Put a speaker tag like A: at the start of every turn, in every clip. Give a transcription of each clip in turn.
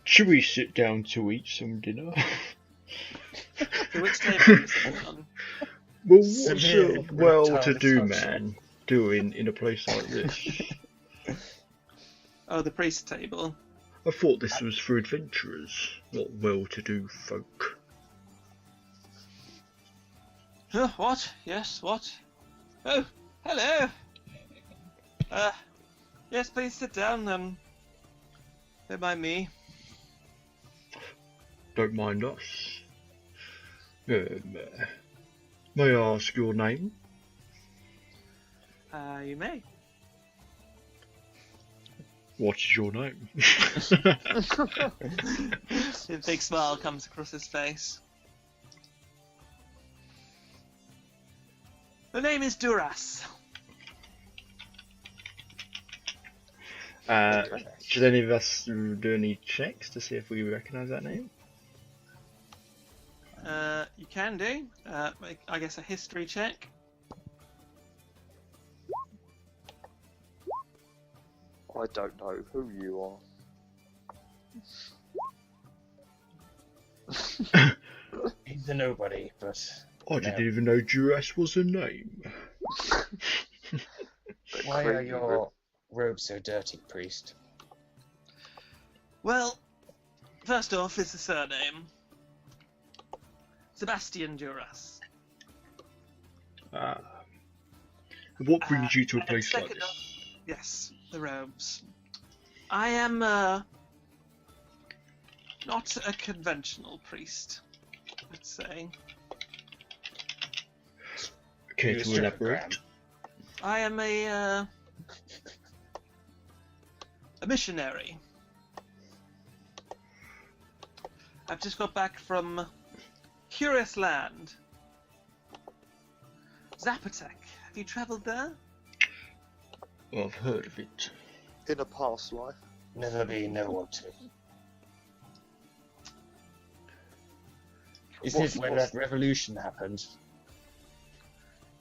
A: Should we sit down to eat some dinner?
B: To which table are you sitting on?
A: Well, what's
C: Severe
A: a well-to-do
C: erectile
A: man doing in a place like this?
B: Oh, the priest table.
A: I thought this was for adventurers, not well-to-do folk.
B: What? Yes, what? Oh, hello! Yes, please sit down, don't mind me.
A: Don't mind us. May I ask your name?
B: You may.
A: What is your name?
B: A big smile comes across his face. The name is Duras.
A: Should any of us do any checks to see if we recognise that name?
B: You can do. I guess a history check.
D: I don't know who you are.
C: He's a nobody, but
A: I didn't even know Duras was a name.
C: why are your robes so dirty, priest?
B: Well, first off is the surname. Sebastian Duras.
A: What brings you to a
B: and
A: place like
B: second
A: this?
B: off- Yes, the robes. I am, not a conventional priest, let's say.
A: Care
C: You
A: to
C: strip a
A: elaborate?
C: gram.
B: I am a missionary. I've just got back from Curious Land. Zapotec. Have you travelled there?
A: I've heard of it.
D: In a past life.
C: Never been, never want to. Is this when that revolution happened?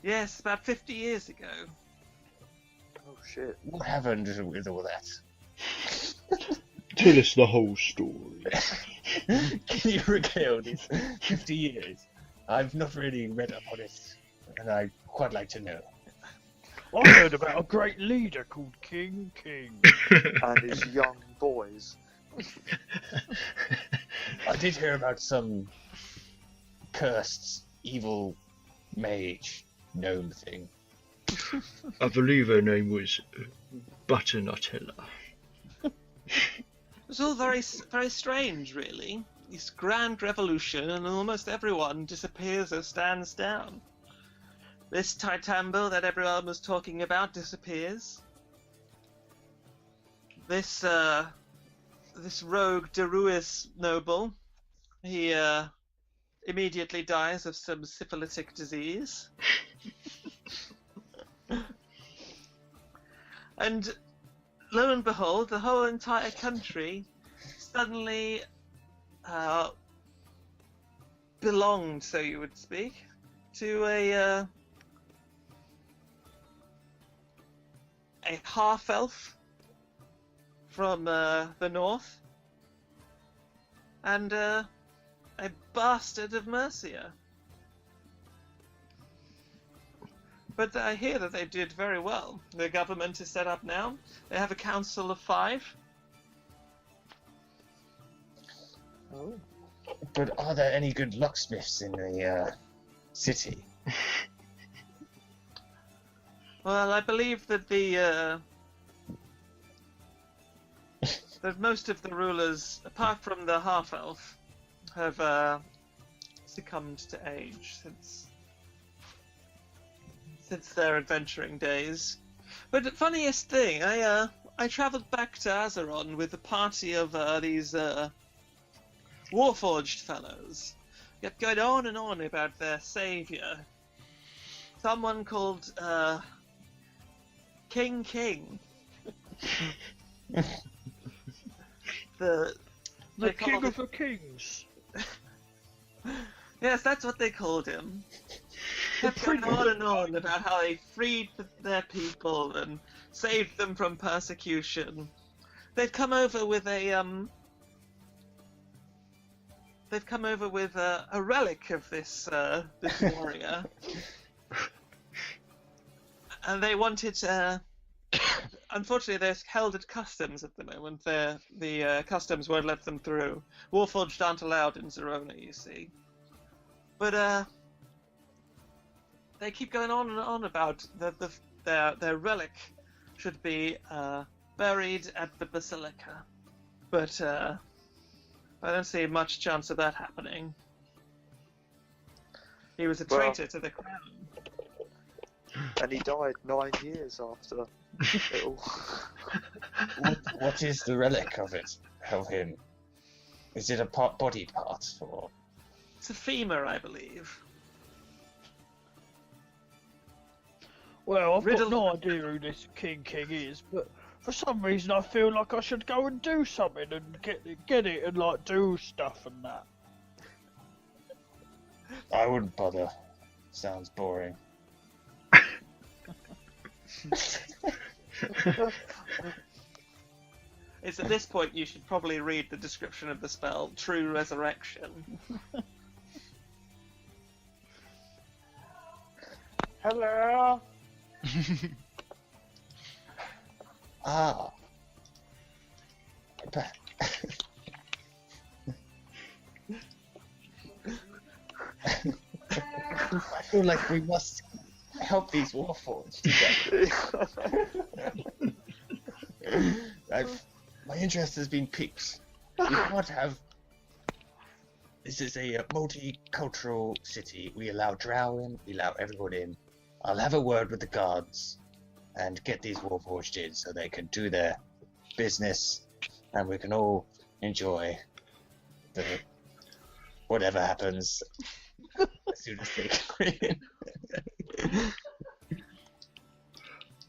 B: Yes, about 50 years ago.
D: Oh shit.
C: What happened with all that?
A: Tell us the whole story.
C: Can you regale these 50 years? I've not really read up on it, and I'd quite like to know.
E: I heard about a great leader called King.
D: And his young boys.
C: I did hear about some cursed, evil mage gnome thing.
A: I believe her name was Butternutella.
B: It's all very, very strange, really. This grand revolution, and almost everyone disappears or stands down. This Titambo that everyone was talking about disappears. This rogue Deruis noble, he immediately dies of some syphilitic disease. And lo and behold, the whole entire country suddenly belonged, so you would speak, to a half-elf from the north, and a bastard of Mercia. But I hear that they did very well. The government is set up now. They have a council of 5.
D: Oh.
C: But are there any good locksmiths in the city?
B: Well, I believe that that most of the rulers, apart from the half-elf, have succumbed to age since their adventuring days. But the funniest thing, I travelled back to Azeron with a party of these Warforged fellows. Kept going on and on about their saviour. Someone called King.
E: The
B: They
E: king
B: called
E: of
B: it-
E: the kings.
B: Yes, that's what they called him. Kept going on and on about how they freed their people and saved them from persecution. They'd come over with a they've come over with a relic of this warrior, and they wanted. Unfortunately, they're held at customs at the moment. The customs won't let them through. Warforged aren't allowed in Zerona, you see. But they keep going on and on about their relic should be buried at the basilica, but I don't see much chance of that happening. He was a traitor to the crown.
D: And he died 9 years after it all.
C: What is the relic of him? Is it a body part, or?
B: It's a femur, I believe.
E: Well, I've
B: Riddle-
E: got no idea who this King is, but for some reason I feel like I should go and do something and get it and like do stuff and that.
C: I wouldn't bother. Sounds boring.
B: It's at this point you should probably read the description of the spell, True Resurrection.
E: Hello.
C: Ah. I feel like we must help these Warforged together. My interest has been piqued. We can't have... This is a multicultural city. We allow drow in, we allow everyone in. I'll have a word with the guards and get these Warforged in so they can do their business and we can all enjoy the whatever happens as soon as they come in.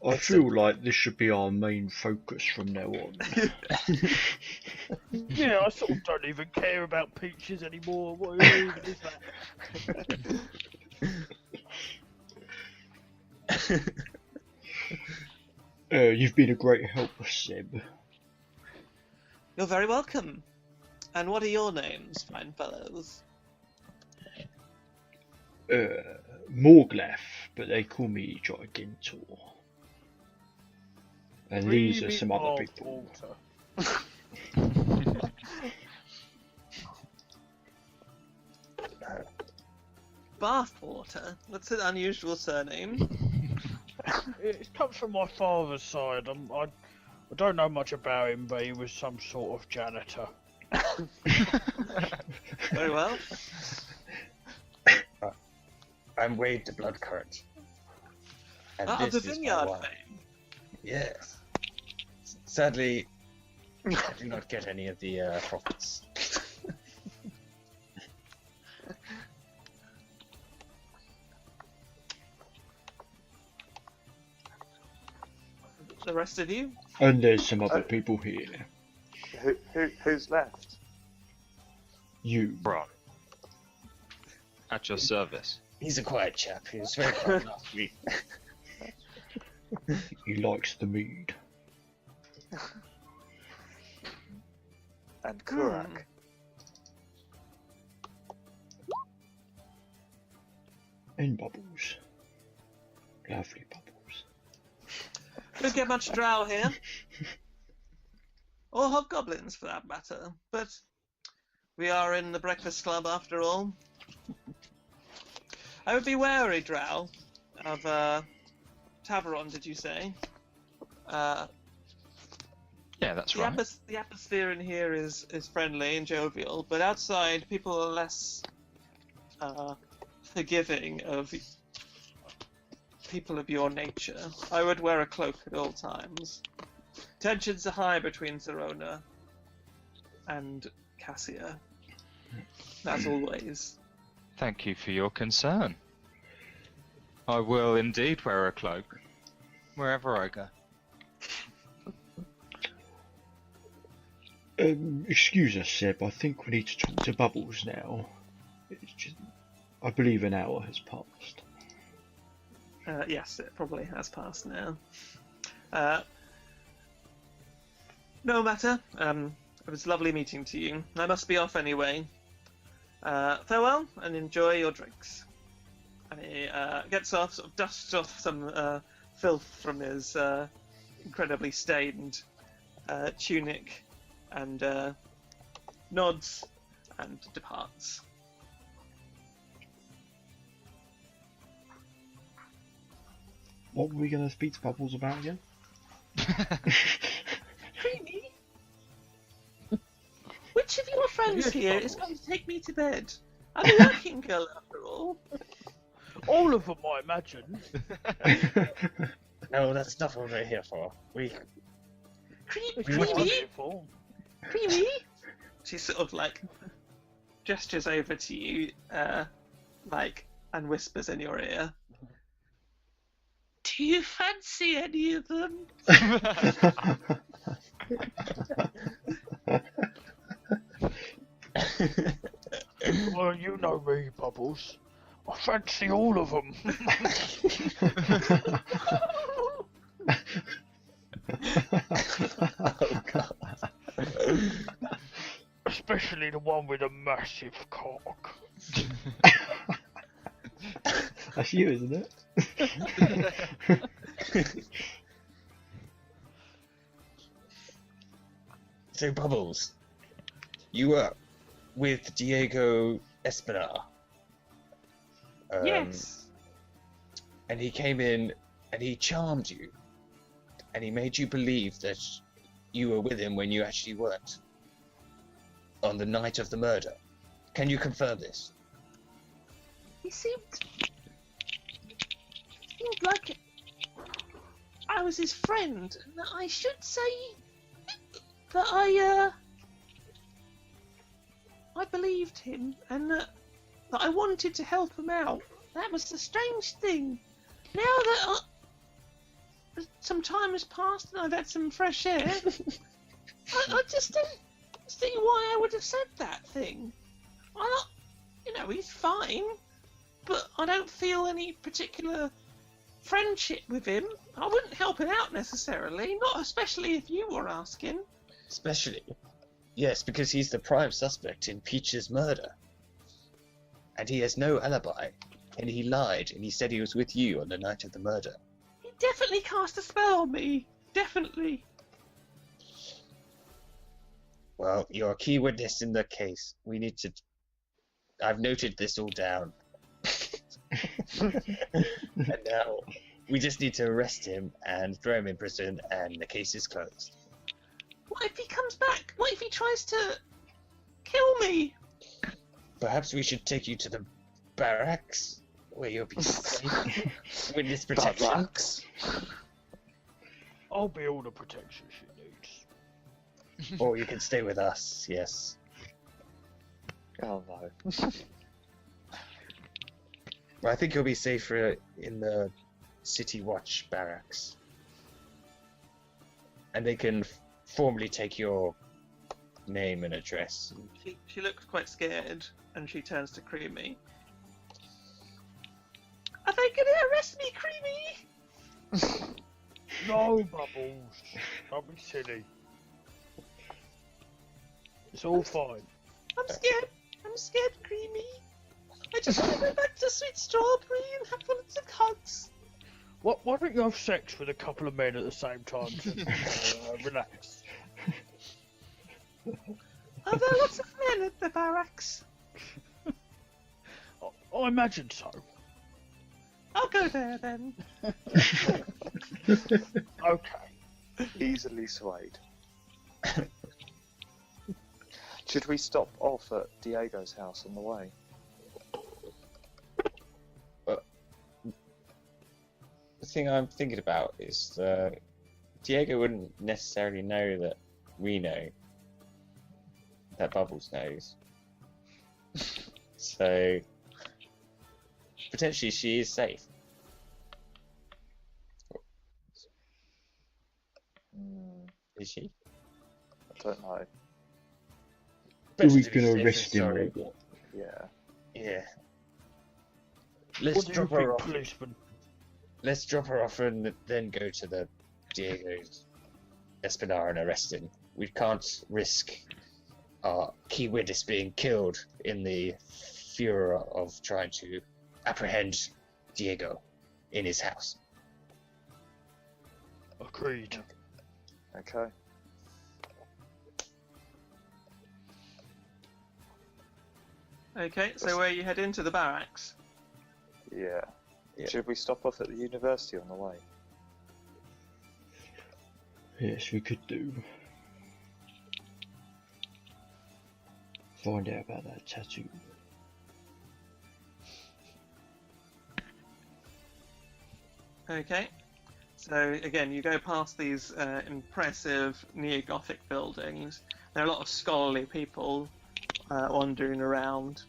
A: I feel like this should be our main focus from now on.
E: Yeah, I sort of don't even care about peaches anymore. What even is that?
A: You've been a great help, Seb.
B: You're very welcome. And what are your names, fine fellows?
A: Morglaf, but they call me Gigantor. And these are some other people.
B: Bathwater? That's an unusual surname.
E: It comes from my father's side. I don't know much about him, but he was some sort of janitor.
B: Very well.
C: I'm Wade the Bloodcurrent. And
B: Ah,
C: this
B: the
C: is my
B: vineyard
C: wine.
B: fame.
C: Yes. Sadly, I do not get any of the profits.
B: The rest of you?
A: And there's some other people here.
D: Who's left?
A: You.
F: Bron. At your service.
C: He's a quiet chap. He was very quiet last week.
A: He likes the mead.
D: And Kurak.
A: And bubbles. Lovely bubbles.
B: Don't get much drow here. Or hobgoblins, for that matter. But we are in the Breakfast Club, after all. I would be wary, drow, of Taveron, did you say?
F: Yeah, that's right.
B: The atmosphere in here is friendly and jovial, but outside people are less forgiving of people of your nature. I would wear a cloak at all times. Tensions are high between Zerona and Cassia, as always.
F: Thank you for your concern. I will indeed wear a cloak, wherever I go.
A: Excuse us, Seb. I think we need to talk to Bubbles now. It's just, I believe an hour has passed.
B: Yes, it probably has passed now. No matter. It was lovely meeting to you. I must be off anyway. Farewell, and enjoy your drinks. And he gets off, sort of dusts off some filth from his incredibly stained tunic, and nods and departs.
A: What were we going to speak to Bubbles about again?
B: Creamy? Which of your friends
E: Yes,
B: here is
E: Bubbles.
B: going to take me to bed? I'm a working girl after all.
E: All of them, I imagine.
C: No, that's not what we're here for.
E: It's
C: We
E: what I'm
B: Creamy?
E: here for.
B: Creamy? She sort of like gestures over to you, and whispers in your ear. Do you fancy any of them?
E: Well, you know me, Bubbles. I fancy all of them.
C: Oh god.
E: Especially the one with a massive cock.
A: That's you, isn't it?
C: So, Bubbles, you were with Diego Espinar.
B: Yes.
C: And he came in and he charmed you. And he made you believe that you were with him when you actually weren't. On the night of the murder. Can you confirm this?
B: He seemed like I was his friend, and that I should say that I believed him, and that I wanted to help him out. That was the strange thing. Now that some time has passed and I've had some fresh air, I just don't see why I would have said that thing. He's fine, but I don't feel any particular friendship with him. I wouldn't help him out necessarily, not especially if you were asking.
C: Especially. Yes, because he's the prime suspect in Peach's murder. And he has no alibi. And he lied, and he said he was with you on the night of the murder.
B: He definitely cast a spell on me. Definitely.
C: Well, you're a key witness in the case. We need to... I've noted this all down. And now, we just need to arrest him and throw him in prison, and the case is closed.
B: What if he comes back? What if he tries to kill me?
C: Perhaps we should take you to the barracks, where you'll be safe. Witness protection.
D: Barracks?
E: I'll be all the protection she needs.
C: Or you can stay with us, yes.
D: Oh no.
C: Well, I think you'll be safer in the City Watch barracks. And they can formally take your name and address.
B: She looks quite scared, and she turns to Creamy. Are they gonna arrest me, Creamy?
E: No, Bubbles. Don't be silly. It's all fine.
B: I'm scared, Creamy. I just want to go back to Sweet Strawberry and have lots of hugs.
E: Why don't you have sex with a couple of men at the same time to relax?
B: Are there lots of men at the barracks?
E: I imagine so.
B: I'll go there then.
E: Okay.
D: Easily swayed. Should we stop off at Diego's house on the way?
C: The thing I'm thinking about is Diego wouldn't necessarily know that we know that Bubbles knows. So potentially she is safe. Is she?
D: I don't know.
A: Are we
C: Best to be
A: going to
C: safe
A: arrest
C: than
A: him or
C: sorry.
A: what?
D: Yeah.
C: Yeah. Let's
E: What do you
C: drop
E: think,
C: her off.
E: policeman?
C: Let's drop her off and then go to the Diego's Espinar and arrest him. We can't risk our key witness being killed in the furor of trying to apprehend Diego in his house.
E: Agreed.
D: Okay.
B: Okay, so where you head into the barracks?
D: Yeah.
C: Yeah.
D: Should we stop off at the university on the way?
A: Yes, we could do. Find out about that tattoo.
B: Okay, so again, you go past these impressive neo-Gothic buildings. There are a lot of scholarly people wandering around.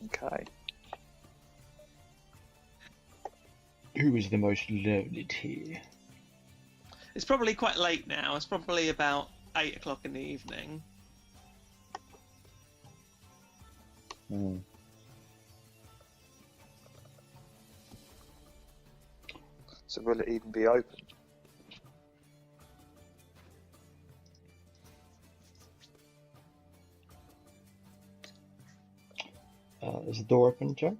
D: Okay.
A: Who is the most learned here?
B: It's probably quite late now. It's probably about 8 o'clock in the evening.
D: So will it even be open?
A: Is the door open, Joe?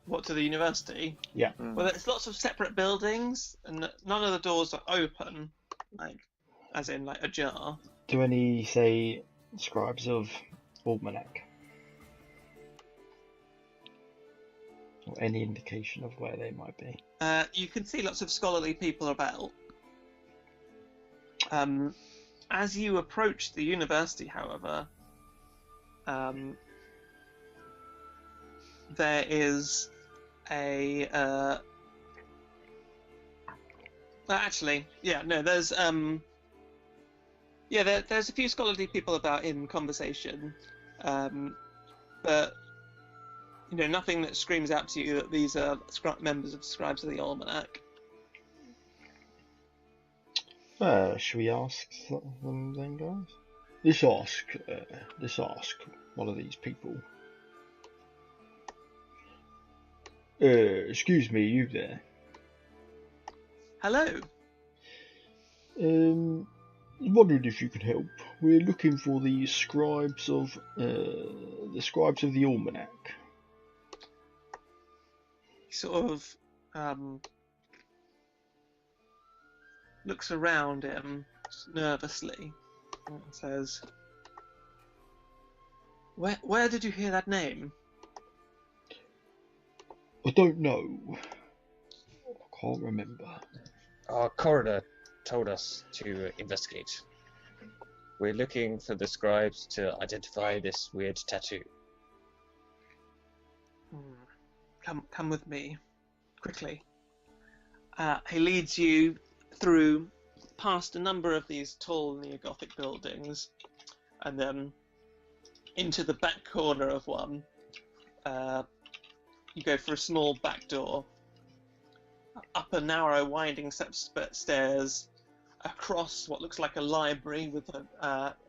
B: What, to the university?
A: Yeah.
B: Well, there's lots of separate buildings, and none of the doors are open, like, as in, like, ajar.
A: Do any say Scribes of Almanac? Or any indication of where they might be?
B: You can see lots of scholarly people about. As you approach the university, however, there is a there's there's a few scholarly people about in conversation, but nothing that screams out to you that these are members of Scribes of the Almanac.
A: Should we ask them then, guys? Let's ask one of these people. Excuse me, you there?
B: Hello.
A: Wondered if you could help. We're looking for the Scribes of the Almanac.
B: He sort of looks around him nervously and says, "Where did you hear that name?"
A: I don't know. I can't remember.
C: Our coroner told us to investigate. We're looking for the Scribes to identify this weird tattoo.
B: Come with me, quickly. He leads you through past a number of these tall neo-Gothic buildings, and then into the back corner of one. You go for a small back door, up a narrow, winding set of stairs, across what looks like a library with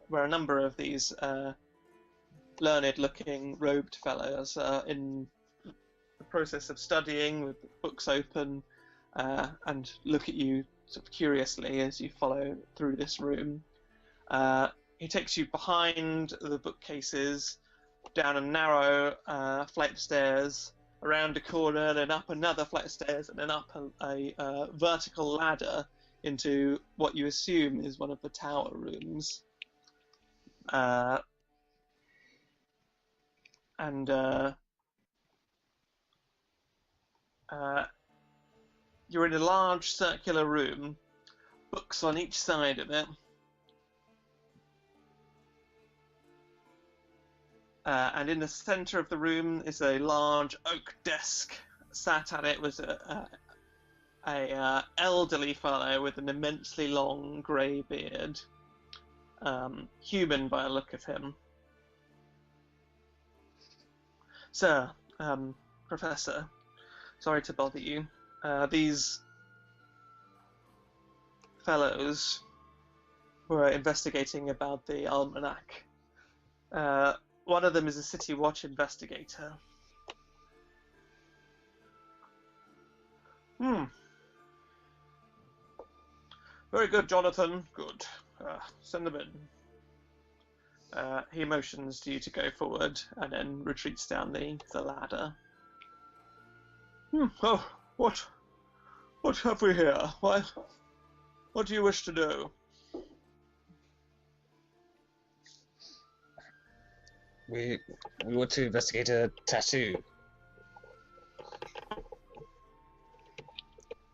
B: where a number of these learned-looking robed fellows are in the process of studying, with books open, and look at you sort of curiously as you follow through this room. He takes you behind the bookcases, down a narrow flight of stairs, around a corner, then up another flight of stairs, and then up a vertical ladder into what you assume is one of the tower rooms. You're in a large circular room, books on each side of it. And in the centre of the room is a large oak desk. Sat at it was a elderly fellow with an immensely long grey beard, human by the look of him. Sir, Professor, sorry to bother you. These fellows were investigating about the Almanac. One of them is a City Watch investigator. Hmm. Very good, Jonathan. Good. Send them in. He motions to you to go forward and then retreats down the ladder. Oh, what have we here? Why? What do you wish to do?
C: We want to investigate a tattoo.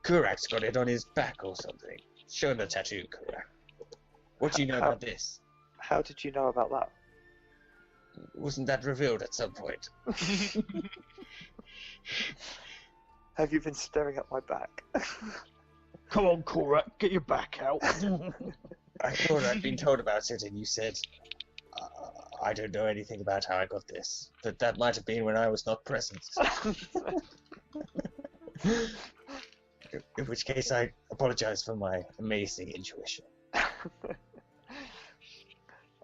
C: Kurak's got it on his back or something. Show him the tattoo, Kurak. What do you know about this?
D: How did you know about that?
C: Wasn't that revealed at some point?
D: Have you been staring at my back?
E: Come on, Korak, get your back out.
C: I thought I'd been told about it, and you said, I don't know anything about how I got this. But that might have been when I was not present. In which case, I apologize for my amazing intuition.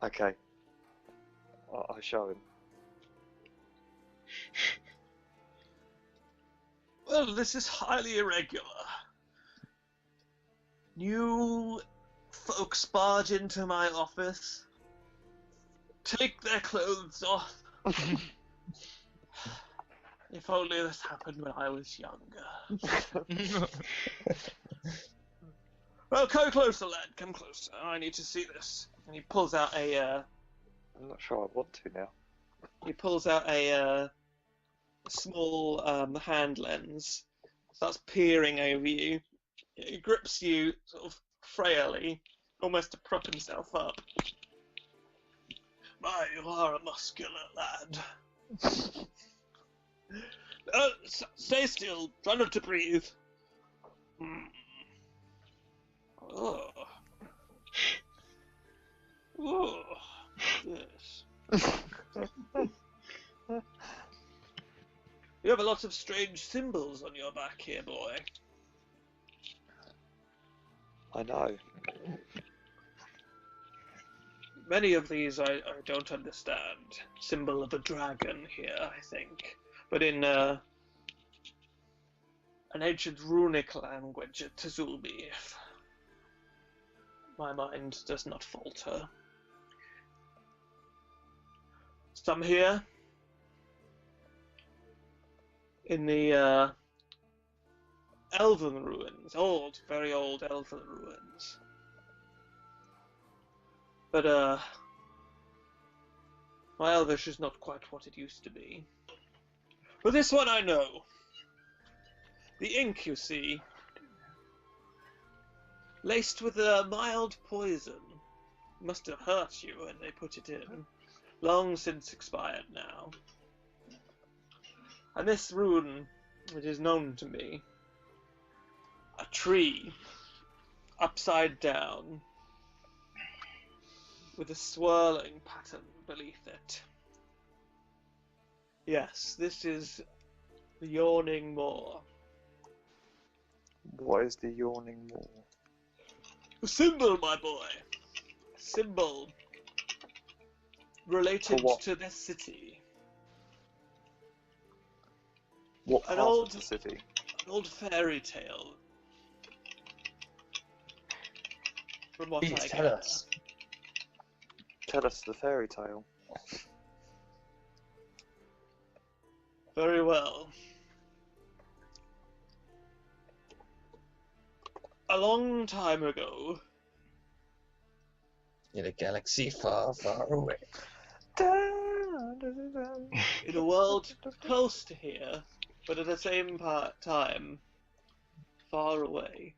D: Okay. I'll show him.
B: Well, this is highly irregular. New folks barge into my office, take their clothes off. If only this happened when I was younger. Well, come closer, lad. Come closer. I need to see this. And he pulls out a.
D: I'm not sure I want to now.
B: He pulls out a small hand lens. Starts peering over you. He grips you sort of frailly, almost to prop himself up. My, you are a muscular lad. Stay still. Try not to breathe. Oh. Oh. Yes. You have a lot of strange symbols on your back here, boy.
D: I know.
B: Many of these I don't understand. Symbol of a dragon here, I think. But in an ancient runic language, a Tzulbi, if my mind does not falter. Some here in the elven ruins, very old elven ruins. But my Elvish is not quite what it used to be. But this one I know. The ink, you see, laced with a mild poison, must have hurt you when they put it in. Long since expired now. And this rune, it is known to me. A tree, upside down, with a swirling pattern beneath it. Yes, this is the Yawning Moor.
D: What is the Yawning Moor?
B: A symbol, my boy. A symbol related to this city.
D: What part of the city?
B: An old fairy tale. From what I
C: Tell
B: gather.
C: us.
D: Tell us the fairy tale.
B: Very well. A long time ago,
C: In a galaxy far, far away.
B: in a world close to here, but at the same time, far away,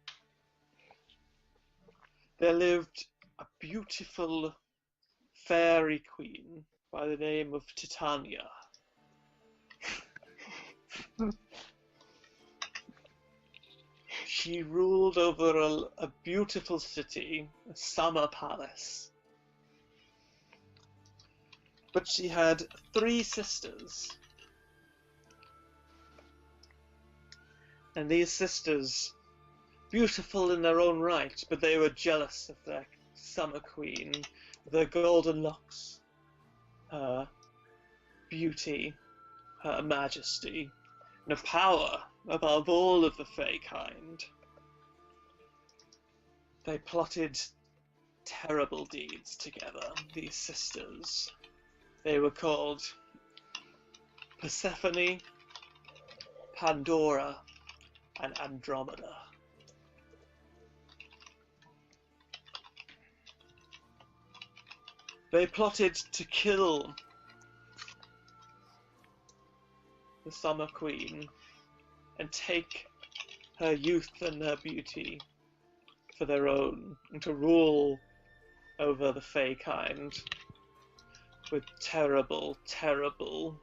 B: there lived a beautiful fairy queen by the name of Titania. She ruled over a beautiful city, a summer palace. But she had 3 sisters. And these sisters, beautiful in their own right, but they were jealous of their summer queen, their golden locks, her beauty, her majesty, and a power above all of the Fey kind. They plotted terrible deeds together, these sisters. They were called Persephone, Pandora, and Andromeda. They plotted to kill the Summer Queen and take her youth and her beauty for their own, and to rule over the Fey kind with terrible, terrible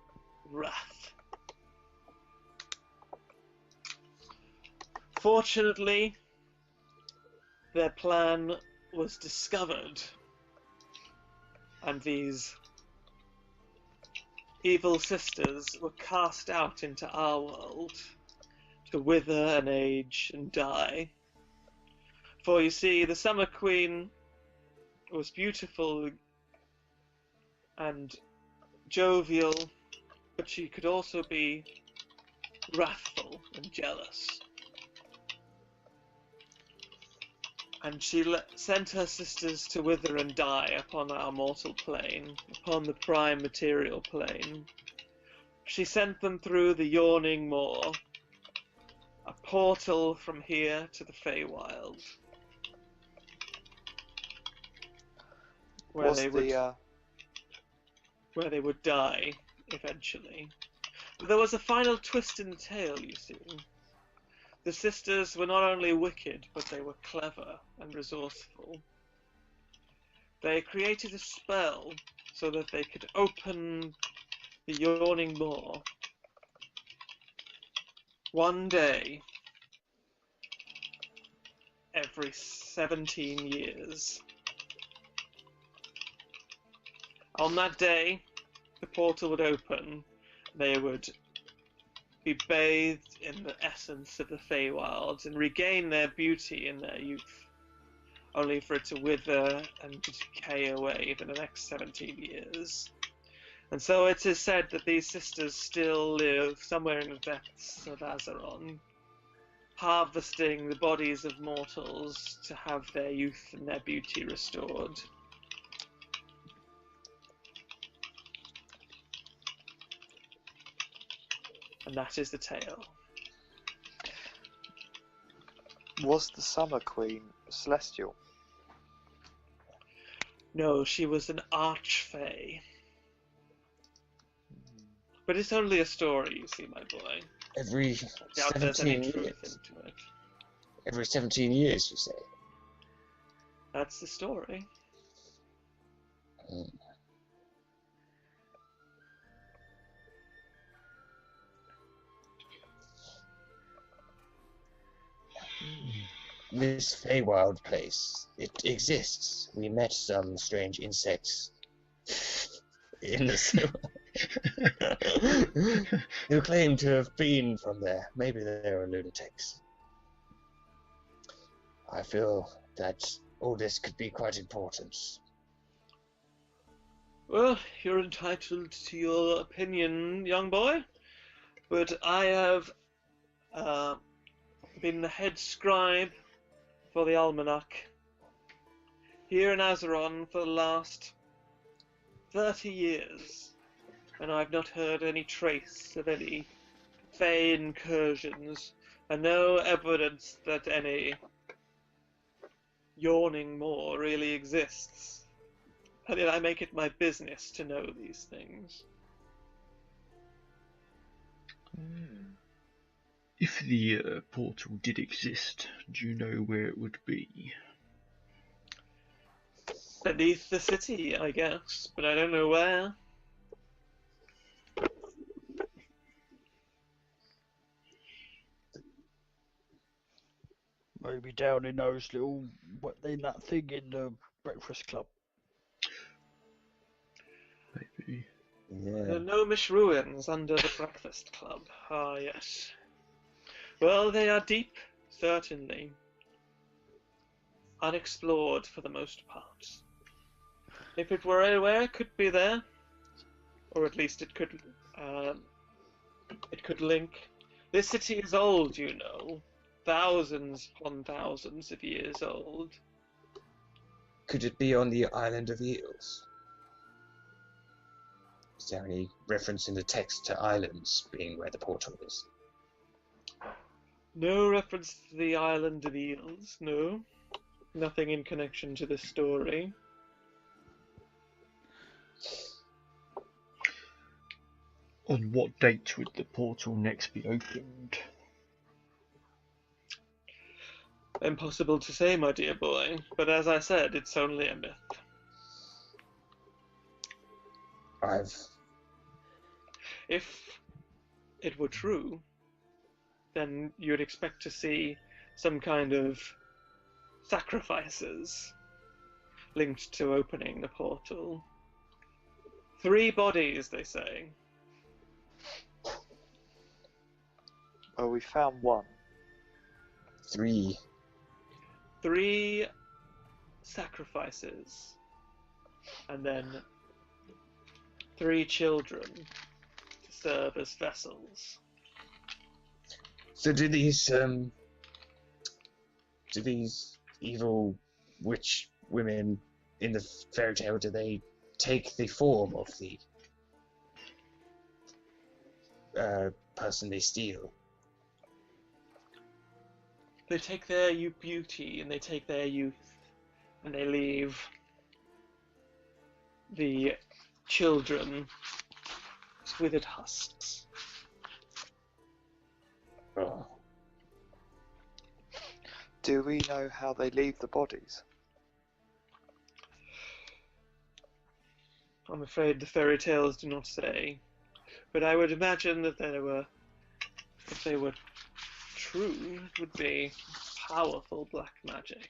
B: wrath. Fortunately, their plan was discovered, and these evil sisters were cast out into our world to wither and age and die. For you see, the Summer Queen was beautiful and jovial, but she could also be wrathful and jealous. And she sent her sisters to wither and die upon our mortal plane, upon the prime material plane. She sent them through the yawning maw, a portal from here to the Feywild, where they would die eventually. But there was a final twist in the tale, you see. The sisters were not only wicked, but they were clever and resourceful. They created a spell so that they could open the yawning maw one day every 17 years. On that day, the portal would open. They would be bathed in the essence of the Feywilds and regain their beauty and their youth, only for it to wither and decay away for the next 17 years. And so it is said that these sisters still live somewhere in the depths of Azeron, harvesting the bodies of mortals to have their youth and their beauty restored. And that is the tale.
D: Was the Summer Queen celestial?
B: No, she was an archfey. But it's only a story, you see, my boy.
C: Every
B: I doubt there's any
C: 17
B: truth
C: years.
B: into it.
C: Every 17 years, you say?
B: That's the story.
C: Mm. This Feywild place, it exists. We met some strange insects in the sewer who claim to have been from there. Maybe they're lunatics. I feel that all this could be quite important.
B: Well, you're entitled to your opinion, young boy. But I have been the head scribe for the Almanac here in Azeron for the last 30 years, and I've not heard any trace of any Fey incursions, and no evidence that any yawning maw really exists. And yet I make it my business to know these things.
A: If the portal did exist, do you know where it would be?
B: Beneath the city, I guess, but I don't know where.
E: Maybe down in those little, in that thing in the Breakfast Club.
A: Maybe.
B: The
C: Yeah.
B: gnomish ruins under the Breakfast Club. Ah, yes. Well, they are deep, certainly. Unexplored for the most part. If it were anywhere, it could be there. Or at least it could link This city is old, you know. Thousands upon thousands of years old.
C: Could it be on the island of eels? Is there any reference in the text to islands being where the portal is?
B: No reference to the island of eels, no. Nothing in connection to this story.
A: On what date would the portal next be opened?
B: Impossible to say, my dear boy, but as I said, it's only a myth. If it were true, then you'd expect to see some kind of sacrifices linked to opening the portal. 3 bodies, they say.
D: Well, we found one.
C: 3.
B: 3 sacrifices, and then 3 children to serve as vessels.
C: So do these evil witch women in the fairy tale, do they take the form of the person they steal?
B: They take their beauty and they take their youth, and they leave the children as withered husks.
C: Oh.
D: Do we know how they leave the bodies?
B: I'm afraid the fairy tales do not say, but I would imagine that if they were true, it would be powerful black magic.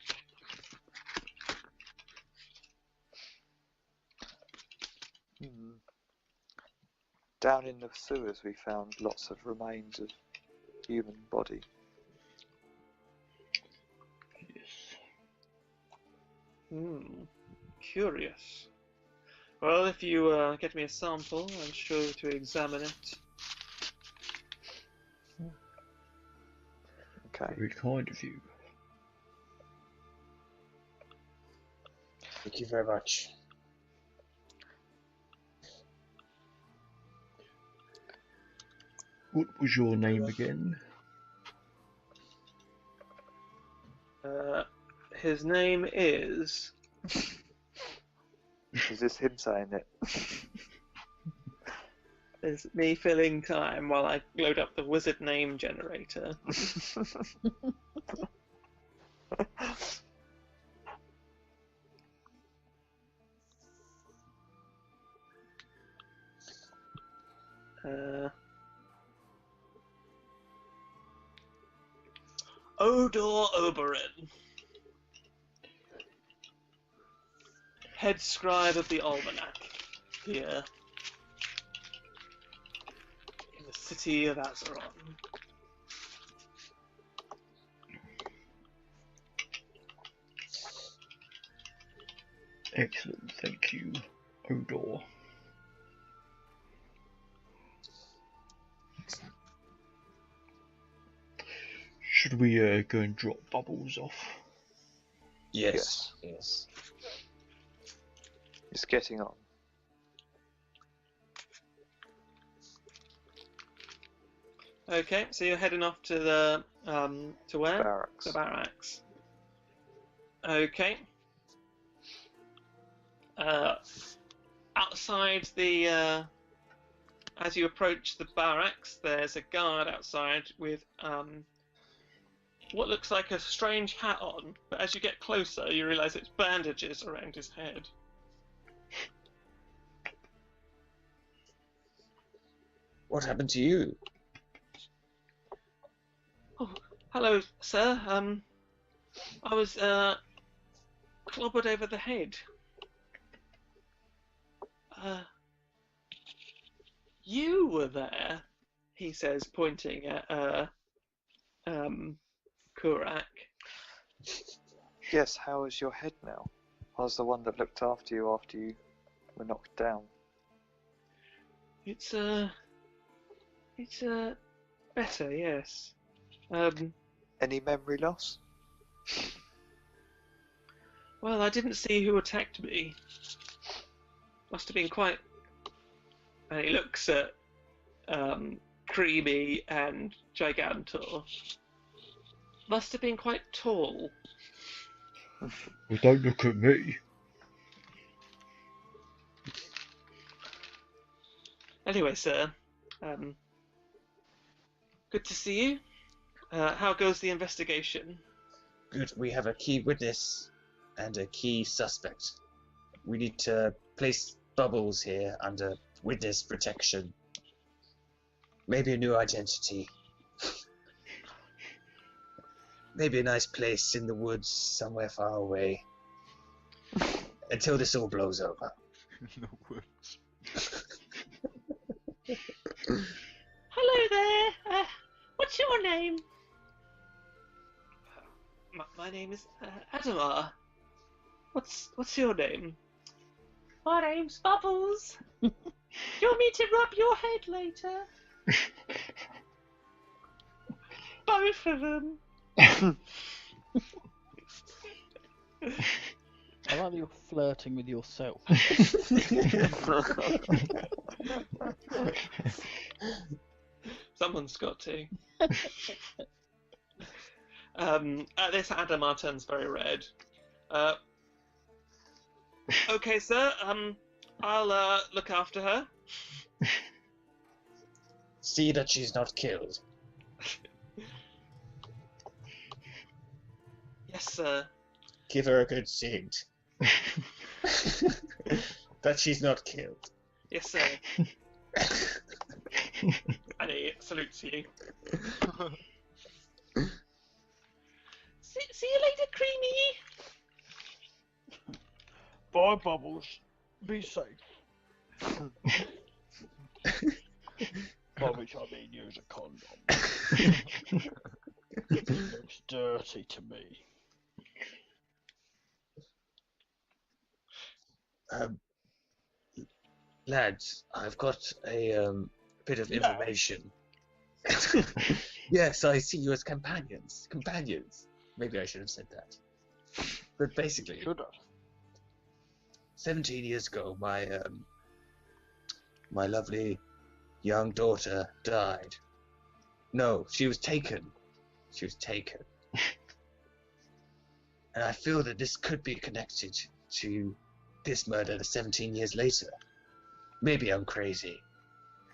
D: Down in the sewers we found lots of remains of human body.
A: Yes.
B: Curious. Well, if you get me a sample, I'm sure to examine it.
D: Okay.
A: Very kind of you.
C: Thank you very much.
A: What was your name again?
B: His name is...
D: Is this him saying it?
B: Is me filling time while I load up the wizard name generator. Odor Oberon, head scribe of the Almanac, here in the city of Azeron.
A: Excellent, thank you, Odor. Should we go and drop Bubbles off?
C: Yes.
D: It's getting on.
B: Okay, so you're heading off to the to where?
D: Barracks.
B: The barracks. Okay. Outside the as you approach the barracks, there's a guard outside with what looks like a strange hat on, but as you get closer, you realise it's bandages around his head.
C: What happened to you?
B: Oh, hello, sir. I was clobbered over the head. You were there, he says, pointing at Kurak.
D: Yes, how is your head now? I was the one that looked after you were knocked down.
B: It's a better, yes.
D: Any memory loss?
B: Well, I didn't see who attacked me. Must have been quite... And he looks at Creamy and Gigantor. Must have been quite tall.
A: Well, don't look at me.
B: Anyway, sir, good to see you. How goes the investigation?
C: Good, we have a key witness and a key suspect. We need to place Bubbles here under witness protection. Maybe a new identity. Maybe a nice place in the woods somewhere far away. Until this all blows over.
F: In the woods.
B: Hello there. What's your name? My name is Adamar. What's your name? My name's Bubbles. Do you want me to rub your head later? Both of them.
E: I like that you're flirting with yourself.
B: Someone's got to. At this, Adamar turns very red. Okay, sir. I'll look after her.
C: See that she's not killed.
B: Yes, sir.
C: Give her a good seed. That she's not killed.
B: Yes, sir. And he salutes you. See you later, Creamy.
E: Bye, Bubbles. Be safe. By which I mean use a condom. It looks dirty to me.
C: Lads, I've got a bit of information. Yes, I see you as companions. Maybe I should have said that. But basically,
E: Should have.
C: 17 years ago, my lovely young daughter died. No, she was taken. And I feel that this could be connected to this murder 17 years later. Maybe I'm crazy.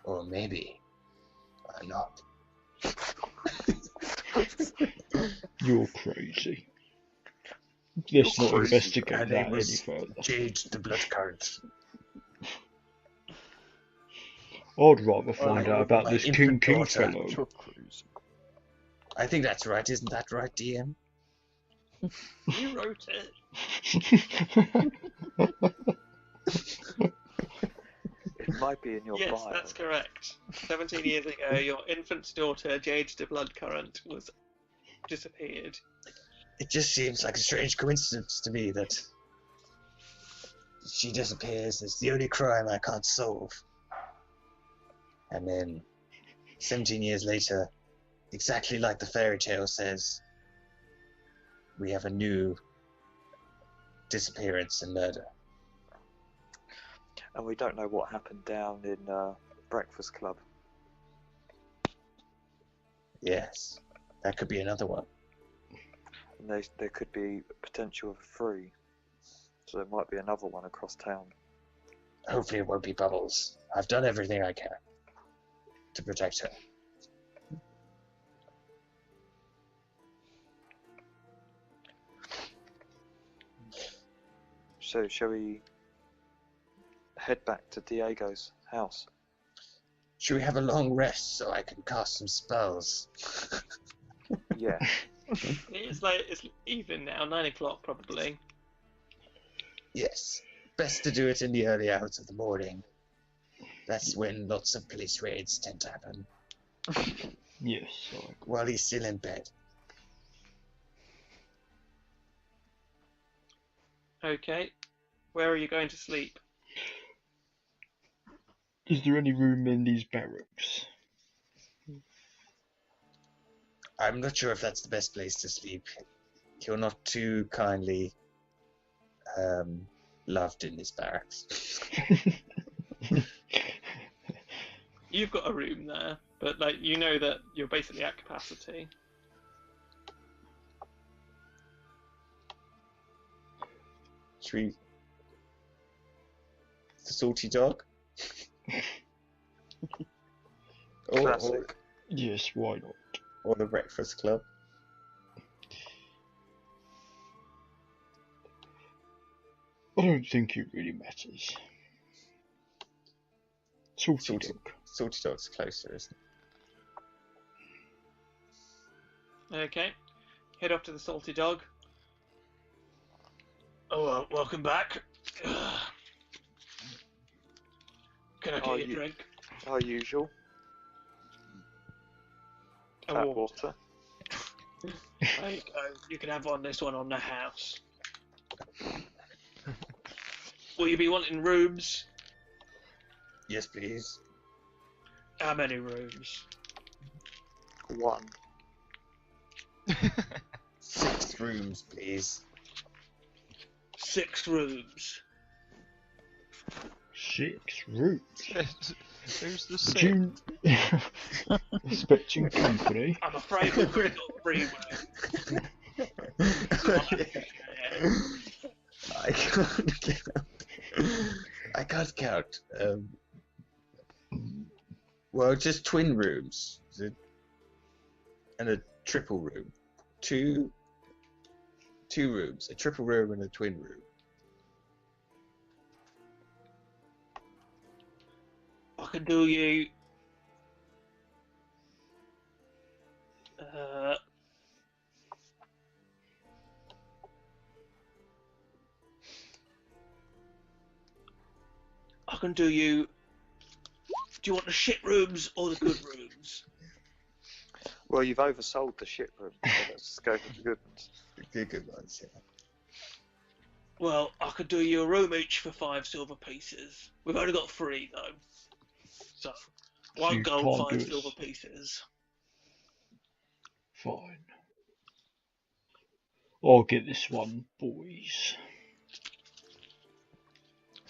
C: Or maybe I'm not.
A: You're crazy. Let's not investigate
C: Her
A: that
C: name
A: any
C: was
A: further.
C: Jade the Blood Current.
A: I'd rather find out about
C: my
A: this
C: infant
A: King
C: daughter.
A: fellow.
E: You're crazy.
C: I think that's right. Isn't that right, DM?
B: You wrote it.
D: It might be in your
B: Yes,
D: bio.
B: that's correct. 17 years ago, your infant daughter, Jade the Blood Current, was disappeared.
C: It just seems like a strange coincidence to me that she disappears. It's the only crime I can't solve. And then, 17 years later, exactly like the fairy tale says, we have a new disappearance and murder.
D: And we don't know what happened down in Breakfast Club.
C: Yes, that could be another one.
D: And there could be potential of 3. So there might be another one across town.
C: Hopefully it won't be Bubbles. I've done everything I can to protect her.
D: So shall we head back to Diego's house?
C: Should we have a long rest so I can cast some spells?
D: Yeah.
B: It's evening now, 9 o'clock probably.
C: Yes. Best to do it in the early hours of the morning. That's when lots of police raids tend to happen.
A: Yes, I agree.
C: While he's still in bed.
B: Okay. Where are you going to sleep?
A: Is there any room in these barracks?
C: I'm not sure if that's the best place to sleep. You're not too kindly loved in this barracks.
B: You've got a room there, but like you know that you're basically at capacity.
C: Should we... The salty dog?
D: Classic.
A: Yes, why not?
C: Or the breakfast club?
A: I don't think it really matters. Salty dog.
C: Salty dog's closer, isn't it?
B: Okay. Head off to the salty dog. Oh, welcome back. Can I get you a drink?
D: Our usual.
B: A
D: Tap
B: water.
D: water.
B: There you go. You can have this one on the house. Will you be wanting rooms?
C: Yes, please.
B: How many rooms?
D: 1.
C: 6 rooms, please.
B: 6 rooms.
A: 6 rooms.
F: Who's the
A: Would
F: sick?
A: you expecting company?
B: I'm afraid we've only got 3 rooms.
C: I can't count. I can't count. Well, just twin rooms. And a triple room. Two rooms. A triple room and a twin room.
B: I can do you. I can do you. Do you want the shit rooms or the good rooms?
D: Well, you've oversold the shit room, so let's go for the good ones.
C: The good ones, yeah.
B: Well, I could do you a room each for 5 silver pieces. We've only got 3 though. So, 1
A: you
B: gold,
A: can't
B: 5
A: do it.
B: silver pieces.
A: Fine. I'll get this one, boys.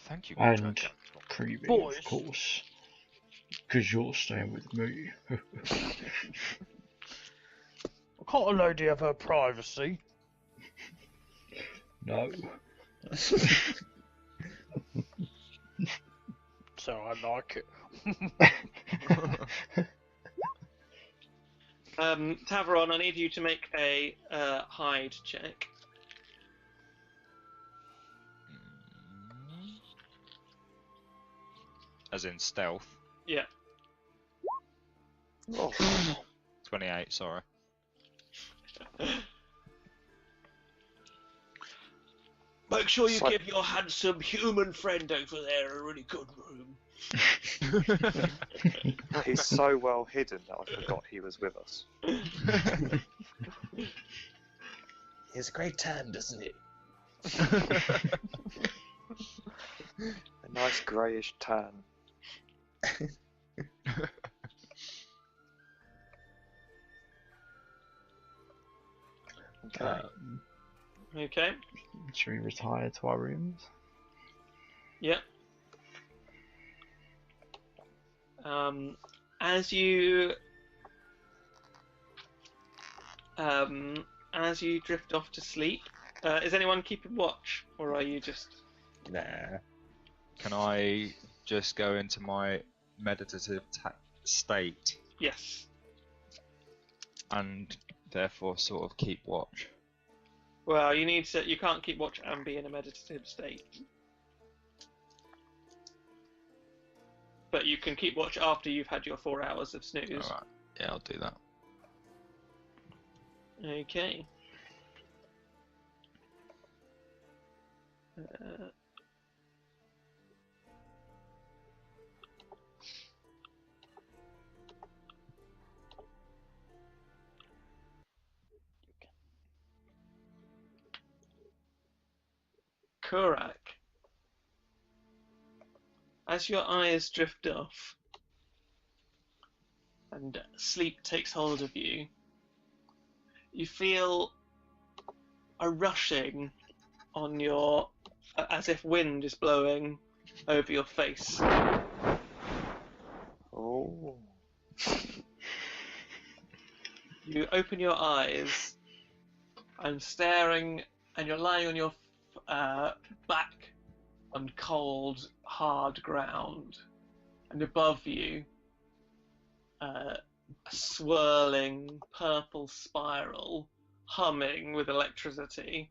F: Thank you,
A: And
F: Jack.
A: creamy,
E: Boys.
A: of course. Because you're staying with me.
E: Can't a lady have her privacy?
A: No.
E: So I like it.
B: Tavron, I need you to make a hide check.
F: As in stealth.
B: Yeah.
D: Oh,
F: 28, sorry.
B: Make sure you
D: So-
B: give your handsome human friend over there a really good room.
D: he's so well hidden that I forgot he was with us.
C: He has a great tan, doesn't he?
D: A nice greyish tan. Okay.
B: Okay.
A: Should we retire to our rooms?
B: Yeah. As you drift off to sleep, is anyone keeping watch, or are you just?
C: Nah.
F: Can I just go into my meditative state
B: Yes.
F: and therefore sort of keep watch?
B: Well, you need to. You can't keep watch and be in a meditative state. But you can keep watch after you've had your 4 hours of snooze.
F: Alright, yeah, I'll do that.
B: Okay. Korak. As your eyes drift off and sleep takes hold of you, you feel a rushing on your, as if wind is blowing over your face.
D: Oh.
B: You open your eyes and staring, and you're lying on your back on cold, hard ground, and above you, a swirling purple spiral, humming with electricity,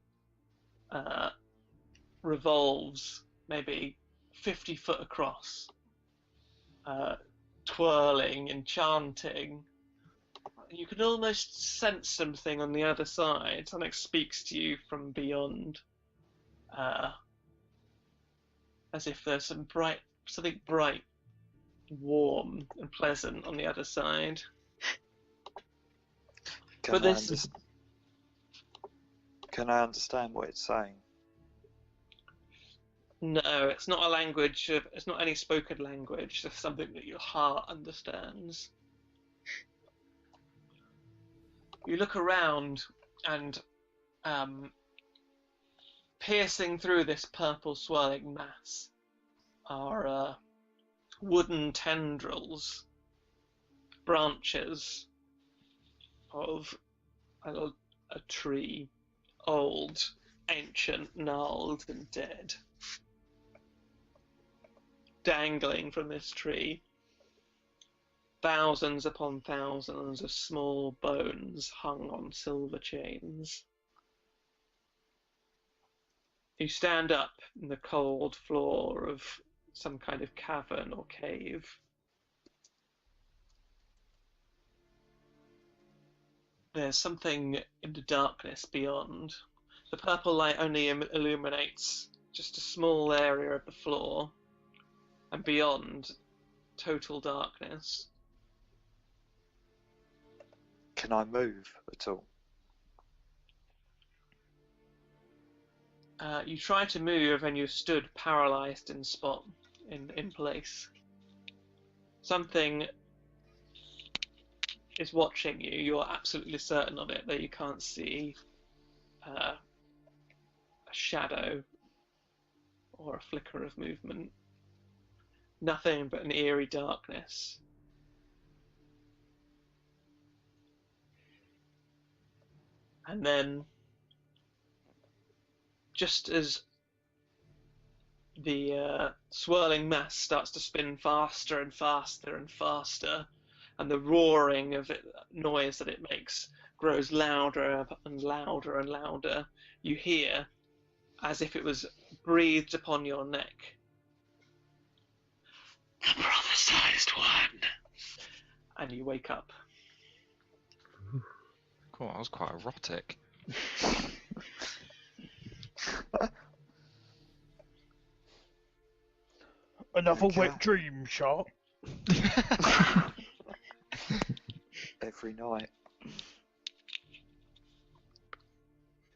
B: revolves maybe 50 foot across, twirling and chanting. You can almost sense something on the other side. Something speaks to you from beyond, as if there's something bright, warm, and pleasant on the other side.
D: Can
B: But
D: I
B: this is
D: Can I understand what it's saying?
B: no, it's not a language. It's not any spoken language. It's something that your heart understands. You look around, and piercing through this purple swirling mass are wooden tendrils, branches of a tree, old, ancient, gnarled, and dead. Dangling from this tree, thousands upon thousands of small bones hung on silver chains. You stand up in the cold floor of some kind of cavern or cave. There's something in the darkness beyond. The purple light only illuminates just a small area of the floor, and beyond, total darkness.
D: Can I move at all?
B: You try to move and you stood paralyzed in place. Something is watching you. You're absolutely certain of it, that you can't see a shadow or a flicker of movement. Nothing but an eerie darkness. And then, just as the swirling mass starts to spin faster and faster and faster, and the roaring of noise that it makes grows louder and louder and louder, you hear, as if it was breathed upon your neck, "The brother-sized one," and you wake up.
F: Cool, that was quite erotic.
E: Another
D: Okay.
E: wet dream, Sharp.
D: Every night.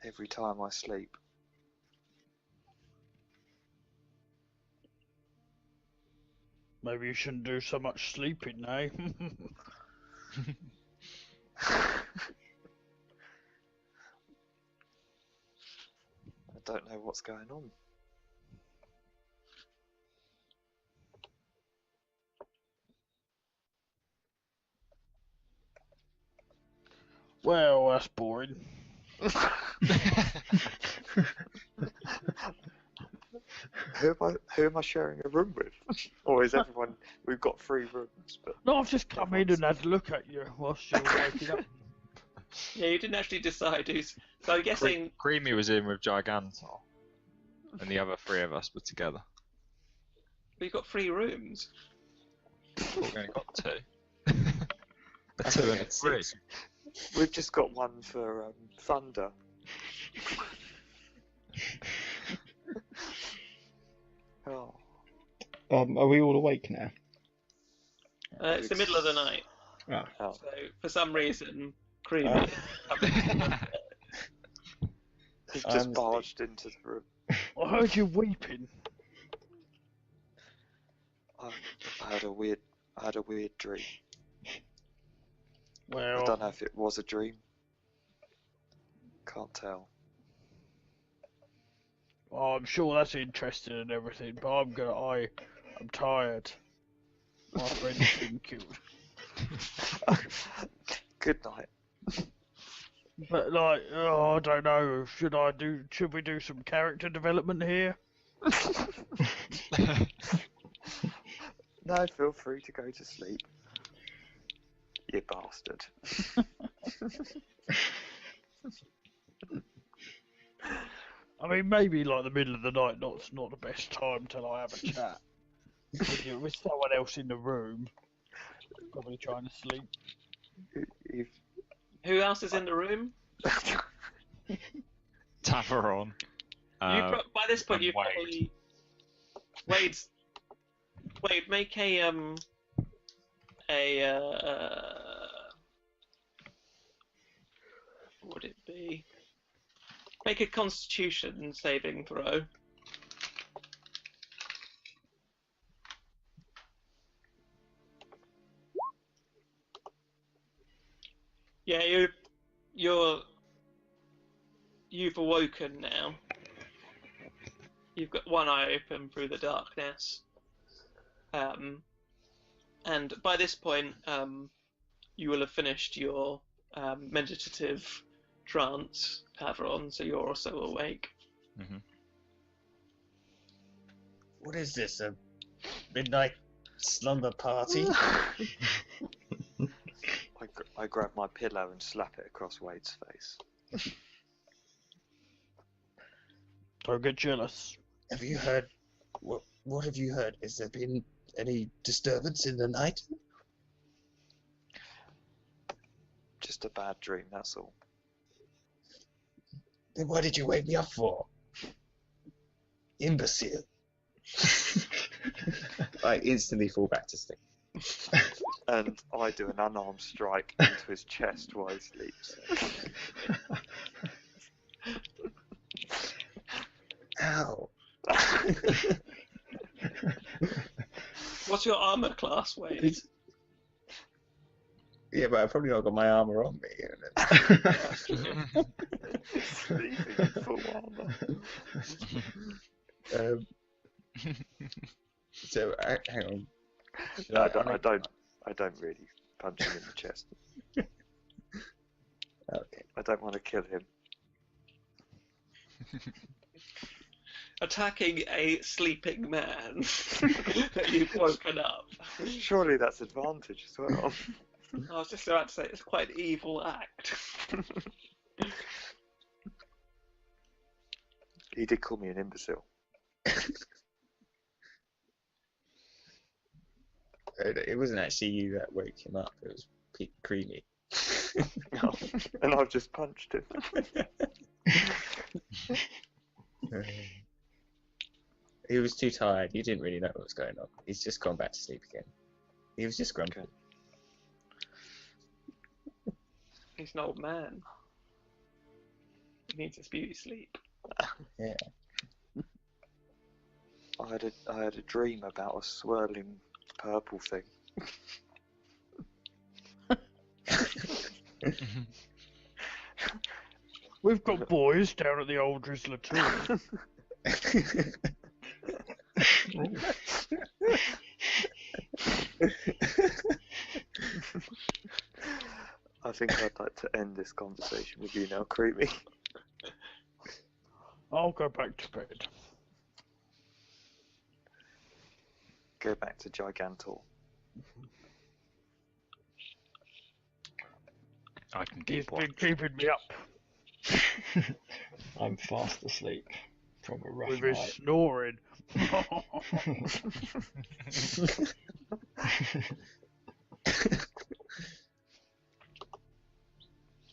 D: Every time I sleep.
E: Maybe you shouldn't do so much sleeping, eh?
D: I don't know what's going on.
E: Well, that's boring.
D: Who am I sharing a room with? Or is everyone? We've got 3 rooms, but
E: No, I've just come in and had a look at you whilst you're waking up.
B: Yeah, you didn't actually decide who's. So I'm guessing.
F: Creamy was in with Gigantor, and the other 3 of us were together.
B: We've got 3 rooms.
F: We've only got 2. A 2 and a 3.
D: we've just got one for Thunder. Oh.
A: Are we all awake now?
B: It's the middle of the night,
A: Oh.
B: so for some reason, Creamy.
D: He's just barged into the room.
E: I heard you weeping.
D: I had a weird dream. I
E: Well,
D: don't know if it was a dream. Can't tell.
E: Oh, I'm sure that's interesting and everything, but I'm tired. My friend's been killed.
D: Good night.
E: But like, oh, I don't know. Should we do some character development here?
D: No, feel free to go to sleep. You bastard.
E: I mean, maybe like the middle of the night, not the best time to like have a chat with someone else in the room, probably trying to sleep.
D: You've...
B: Who else is in the room?
F: Taveron.
B: By this point,
F: and
B: you've
F: Wade.
B: probably Wade, make a what would it be? Make a Constitution saving throw. Yeah, you've awoken now. You've got one eye open through the darkness. And by this point, you will have finished your meditative trance, Taveron, so you're also awake.
F: Mhm.
C: What is this, a midnight slumber party?
D: I grab my pillow and slap it across Wade's face.
E: Don't get jealous.
C: Have you heard? What have you heard? Has there been any disturbance in the night?
D: Just a bad dream, that's all.
C: Then why did you wake me up for? Imbecile. I instantly fall back to sleep.
D: And I do an unarmed strike into his chest while he sleeps.
C: Ow.
B: What's your armor class, Wade?
C: Yeah, but I've probably not got my armor on me.
D: Sleeping in full armor.
C: So, hang on.
D: No, I don't really punch him in the chest.
C: Okay.
D: I don't want to kill him.
B: Attacking a sleeping man that you've woken up.
D: Surely that's advantage as well.
B: I was just about to say it's quite an evil act.
D: He did call me an imbecile.
C: It wasn't actually you that woke him up. It was Creamy.
D: And I've just punched him.
C: He was too tired. He didn't really know what was going on. He's just gone back to sleep again. He was just grumpy.
D: Okay.
B: He's an old man. He needs his beauty sleep.
C: Yeah.
D: I had a dream about a swirling purple thing.
E: We've got boys down at the old Drizzler too.
D: I think I'd like to end this conversation with you now, Creamy.
E: I'll go back to bed.
D: Go back to Gigantor.
F: I can
E: He's
F: keep
E: been
F: watch.
E: keeping me up
A: I'm fast asleep from a rough
E: with his
A: night.
E: snoring.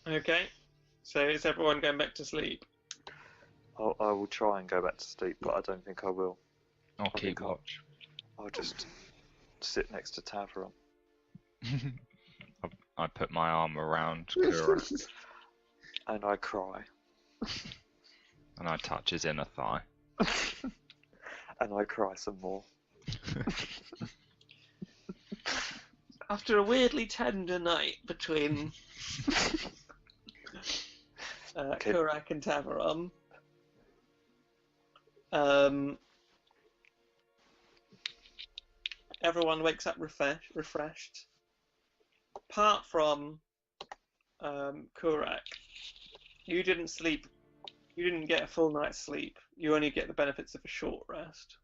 B: Okay, so is everyone going back to sleep?
D: I will try and go back to sleep, but I don't think I will.
F: I'll
D: I
F: keep
D: think
F: watch.
D: I'll just sit next to Taveron.
F: I put my arm around Kura
D: And I cry.
F: and I touch his inner thigh.
D: And I cry some more.
B: After a weirdly tender night between
D: Okay.
B: Kurak and Tavarom. Everyone wakes up refreshed. Apart from Kurak, you didn't sleep. You didn't get a full night's sleep. You only get the benefits of a short rest.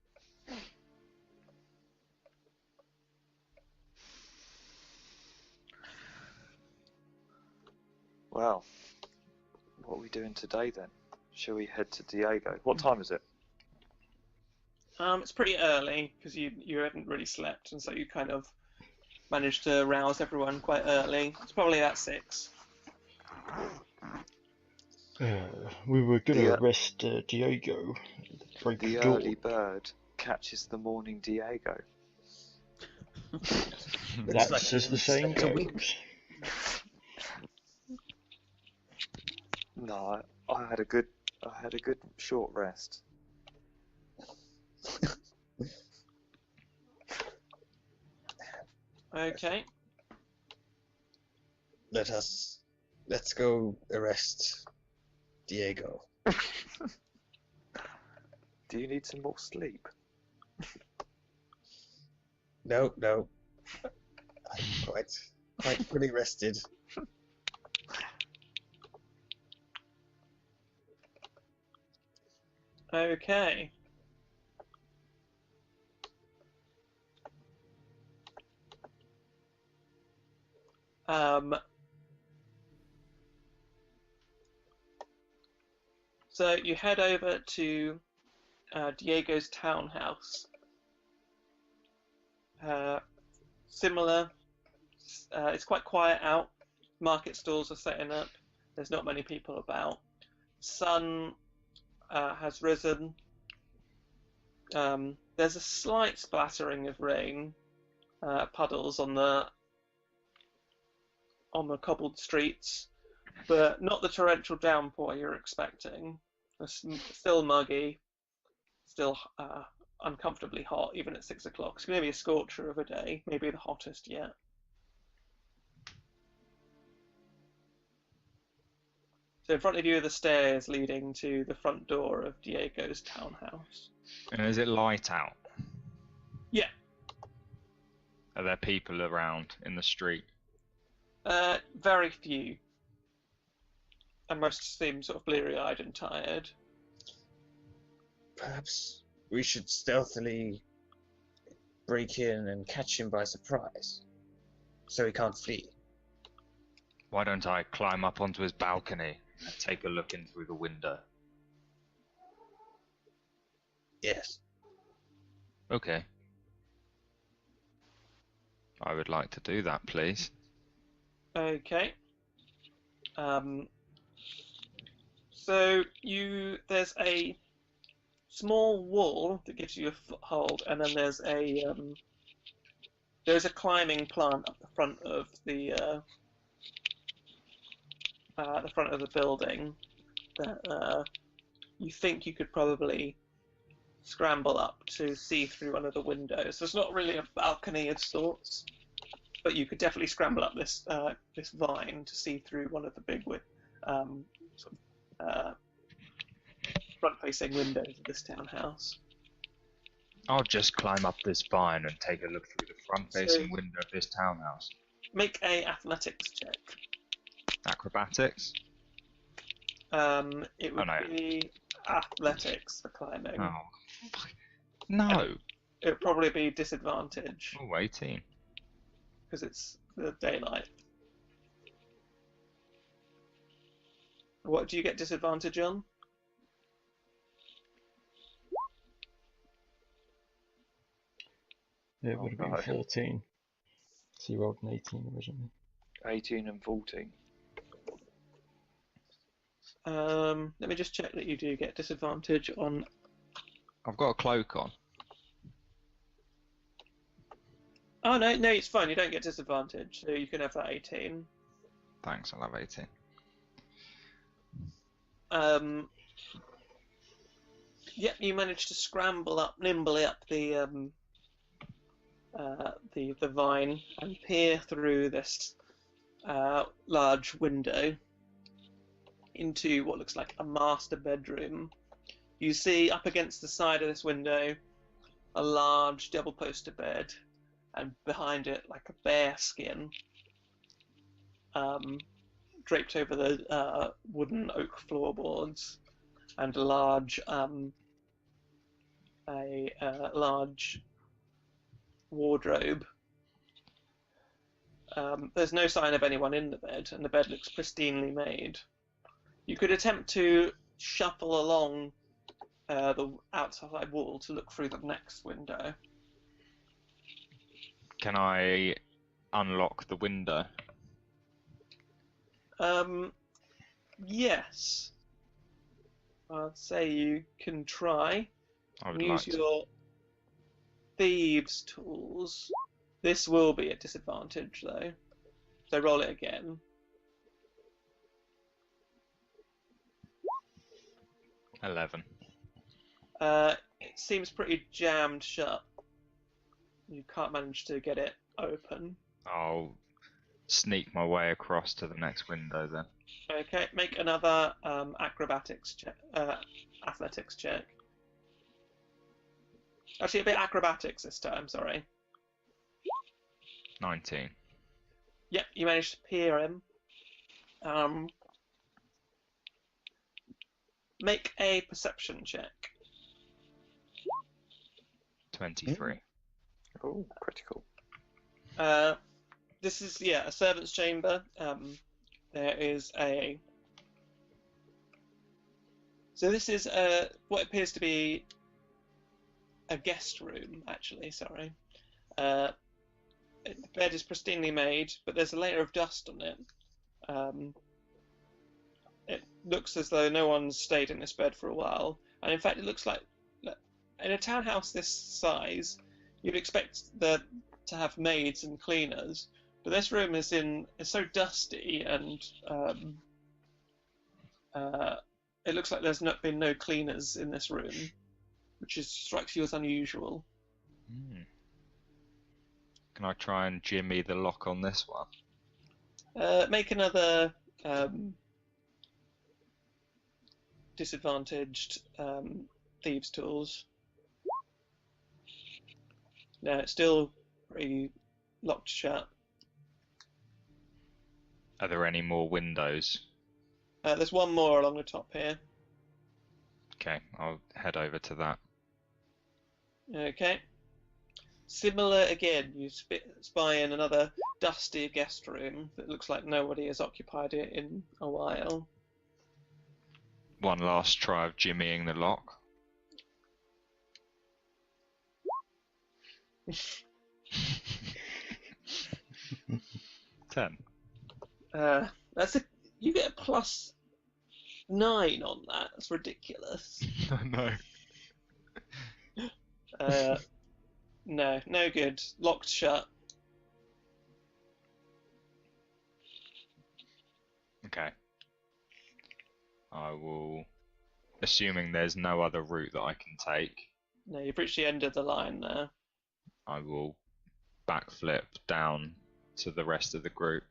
D: Well, what are we doing today then? Shall we head to Diego? What time is it?
B: It's pretty early because you haven't really slept, and so you kind of managed to rouse everyone quite early. It's probably about 6.
A: We were going to
D: The,
A: arrest Diego at the break
D: The
A: of dawn.
D: early bird catches the morning Diego.
A: That's
C: like
A: as the saying
C: it's a week.
A: goes.
D: No, I had a good short rest.
B: Okay.
C: Let's go arrest Diego.
D: Do you need some more sleep?
C: No. I'm quite fully rested.
B: Okay. So you head over to Diego's townhouse. Similar. It's quite quiet out. Market stalls are setting up. There's not many people about. Sun has risen. There's a slight splattering of rain, puddles on the cobbled streets, but not the torrential downpour you're expecting. It's still muggy, still uncomfortably hot, even at 6 o'clock. It's going to be a scorcher of a day, maybe the hottest yet. So in front of you are the stairs leading to the front door of Diego's townhouse.
F: And is it light out?
B: Yeah.
F: Are there people around in the street?
B: Very few. And most seem sort of bleary-eyed and tired.
C: Perhaps we should stealthily break in and catch him by surprise, so he can't flee.
F: Why don't I climb up onto his balcony and take a look in through the window?
C: Yes.
F: Okay. I would like to do that, please.
B: Okay. So there's a small wall that gives you a foothold, and then there's a climbing plant up the front of the building that you think you could probably scramble up to see through one of the windows. There's not really a balcony of sorts, but you could definitely scramble up this vine to see through one of the big front-facing windows of this townhouse.
F: I'll just climb up this vine and take a look through the front-facing window of this townhouse.
B: Make a athletics check.
F: Acrobatics?
B: It would be athletics for climbing.
F: Oh, no.
B: It would probably be disadvantage
F: Oh, 18.
B: because it's the daylight. What do you get disadvantage on?
A: It would have been
D: no.
A: 14. So you rolled an 18 originally.
D: 18 and 14.
B: Let me just check that you do get disadvantage on.
F: I've got a cloak on.
B: Oh no, it's fine. You don't get disadvantage, so you can have that 18.
F: Thanks, I'll have 18.
B: Yep, you managed to scramble nimbly up the vine and peer through this large window into what looks like a master bedroom. You see up against the side of this window a large double-poster bed, and behind it, like a bear skin, draped over the wooden oak floorboards, and a large wardrobe. There's no sign of anyone in the bed, and the bed looks pristinely made. You could attempt to shuffle along the outside wall to look through the next window.
F: Can I unlock the window?
B: Yes. I'd say you can try.
F: I would
B: Use
F: like to.
B: your thieves' tools. This will be a disadvantage, though. So roll it again.
F: $11.
B: It seems pretty jammed shut. You can't manage to get it open.
F: I'll sneak my way across to the next window then.
B: Okay, make another athletics check. Actually, a bit acrobatics this time. Sorry.
F: 19.
B: Yep, you managed to peer him. Make a perception check.
F: 23.
D: Oh, critical.
B: This is a servant's chamber. There is a. So this is what appears to be a guest room. Actually, sorry. The bed is pristinely made, but there's a layer of dust on it. It looks as though no one's stayed in this bed for a while, and in fact, it looks like in a townhouse this size, you'd expect to have maids and cleaners, but this room is so dusty, and it looks like there's been no cleaners in this room, which strikes you as unusual.
F: Hmm. Can I try and jimmy the lock on this one?
B: Make another disadvantaged thieves' tools. No, it's still pretty locked shut.
F: Are there any more windows?
B: There's one more along the top here.
F: Okay, I'll head over to that.
B: Okay. Similar again, you spy in another dusty guest room that looks like nobody has occupied it in a while.
F: One last try of jimmying the lock. 10.
B: You get a +9 on that. That's ridiculous.
F: No.
B: No good. Locked shut.
F: Okay. I will, assuming there's no other route that I can take,
B: No, you've reached the end of the line there.
F: I will backflip down to the rest of the group.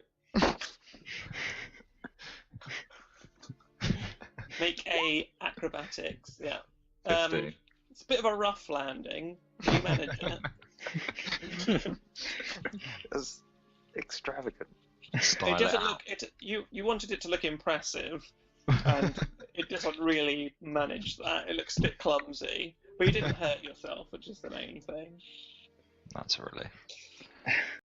B: Make a acrobatics. Yeah.
F: 15.
B: It's a bit of a rough landing. You manage it.
D: That's extravagant.
F: Style
B: It doesn't
F: out.
B: look. You wanted it to look impressive, and it doesn't really manage that. It looks a bit clumsy, but you didn't hurt yourself, which is the main thing.
F: That's a relief.